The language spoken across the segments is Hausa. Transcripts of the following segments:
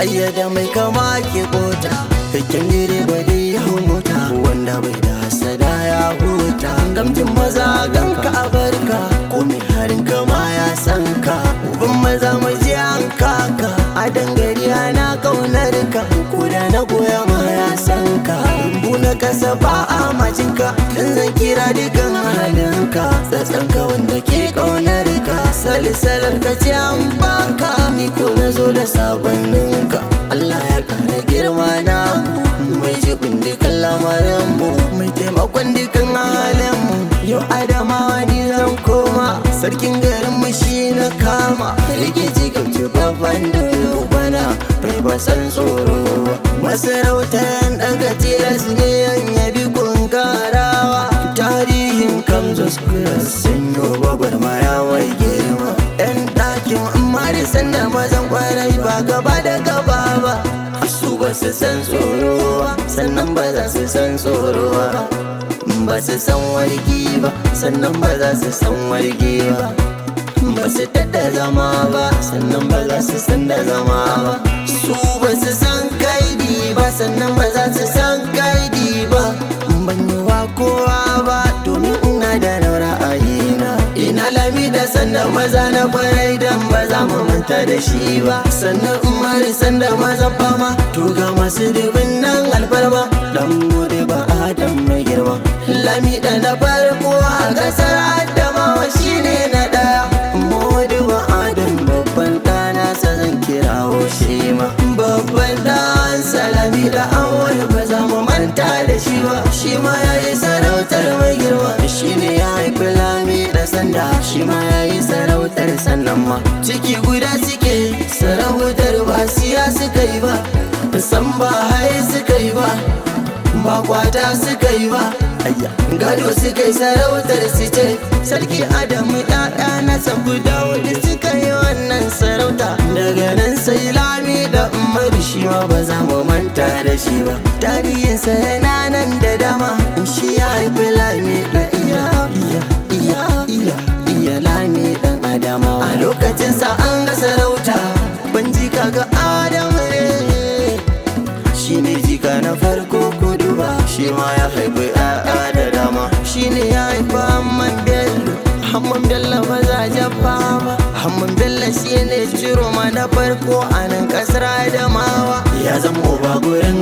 ayyada mai kama ke kota kakken direba da ya mota wanda bai da hasada ya huta gamjin maza ganka a barka ko mai harin kama ya san ka uban maza maji an kaka a dangare ana kaunar ka koda na goya ma ya san ka rumbu na kasa ba a majinka dan zan kira dukan halinka tsatsanka wanda ke kaunar ka salisalar ka ce an baka ni ko na zo da sabanninka Allah ya kara girma na mai jibin dukan lamarinmu mai taimakon dukan halinmu yau adamawa ni zan koma sarkin garinmu shi na kama rikici kauce babban dole bana bai basan tsoro masarautar daga tilas ne yan yabi kun karawa tarihin kamzos kuras sun yi gwagwarmaya mai girma yan ɗakin amma da sanda mazan kwarai ba gaba da gaba ba su ba su san tsoro sannan ba za su san tsoro ba su san wargi ba sannan ba za su san wargi ba ba su tada zama ba sannan ba za su san da zama ba su ba su san kaidi ba sannan ba za su san kaidi ba ban yi wa kowa ba domin ina da ra'ayina ina lami da sannan maza na kwarai dan ba za mu manta da shi ba sannan umar sanda maza fama to ga masu dubin nan alfarma dan gode ba adam mai girma lami da na farko a kasar adamawa shine na daya modi ba adam babban dana sa zan kirawo shi ma babban dan salami da awal ba za mu manta da shi ba shi ma yayi sarautar mai girma shine ya haifi lami da sanda shi ma yayi sarautar sannan ma ciki guda suke sarautar ba siya suka yi ba san ba hai suka yi ba ba kwata suka yi ba gado suka yi sarautar su ce sarki adamu ɗaɗa na sabu dawudu suka yi wannan sarauta daga nan sai lami da umaru shi ma ba za mu manta da shi ba tarihinsa yana nan da dama shi ya haifi lami da iya lami dan adama a lokacinsa an ga sarauta ban ji kaga adamu ne shi ne jika na farko kudu ba shi ma ya haifi da dama shi ne ya haifi hamman bello mazajen fama hamman bello shi ne ciroma na farko a nan kasar adamawa ya zama uba gurin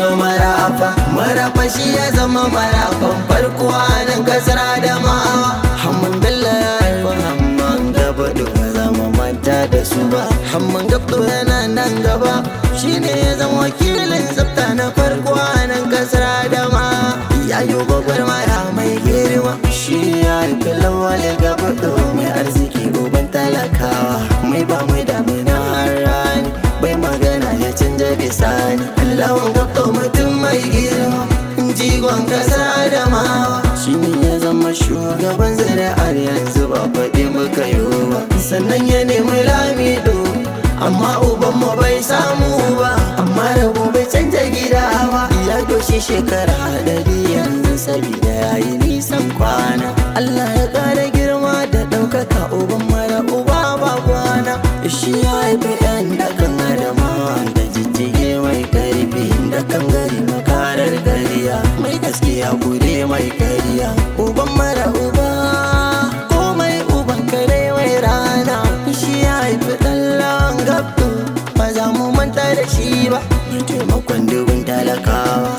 marafa shi ya zama marafan farko a nan kasar adamawa hamman bello ya haifi hamman gaba ba za mu manta da su ba hamman gabdo yana nan gaba shi ne ya zama wakilin tsafta na farko a nan kasar adamawa ya yi gwagwarmaya mai girma shi ya haifi lawal gaba mai arziki goban talakawa mai ba mai damina rani bai magana ya canja bisani lawan gaba mutum mai girma jigon kasar adamawa shi ne ya zama shugaban zuri'ar yanzu ba faɗi muka yi ba sannan ya nemi lamido amma ubanmu bai samu ba amma rabu bai canja gida ba ya doshi shekara 100 yanzu sabida ya yi nisan kwana Allah ya ƙara girma da ɗaukaka uban mara uba ba kwana shi ya haifi yan dakan adamawa da jijjige mai karfi da kan gari makarar gariya mai gaskiya gude mai kariya uban mara uba komai uban kare mai rana shi ya haifi ɗan gabto ba za mu manta da shi ba taimakon dubin talakawa